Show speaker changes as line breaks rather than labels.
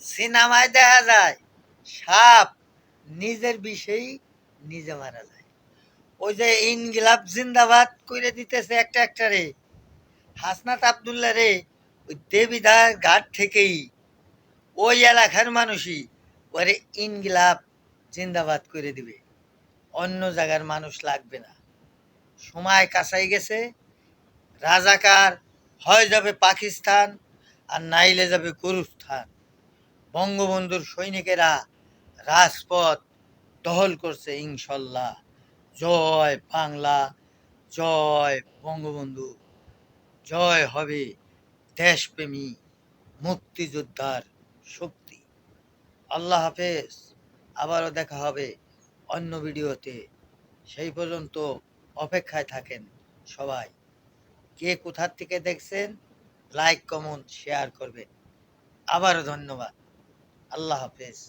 সিনেমায় দেখা যায় সাপ নিজের বিষেই নিজে মারা যায়। ওই যে ইনকিলাব জিন্দাবাদ করে দিতেছে একটা একটা রে, হাসনাত আবদুল্লাহ রে, ওই দেবিদার ঘাট থেকেই ওই এলাকার মানুষই ওরে ইনকিলাব জিন্দাবাদ করে দিবে, অন্য জায়গার মানুষ লাগবে না। সময় কাছাই গেছে, রাজাকার হয় যাবে পাকিস্তান আর নাইলে যাবে গুরুস্থান। বঙ্গবন্ধুর সৈনিকেরা রাজপথ দখল করছে ইনশাল্লাহ। জয় বাংলা, জয় বঙ্গবন্ধু, জয় হবে দেশপ্রেমী মুক্তিযোদ্ধার শক্তি। আল্লাহ হাফেজ, আবারও দেখা হবে অন্য ভিডিওতে। সেই পর্যন্ত অপেক্ষায় থাকেন সবাই। কে কোথার থেকে দেখছেন লাইক কমেন্ট শেয়ার করবেন। আবারও ধন্যবাদ। আল্লাহ হাফেজ।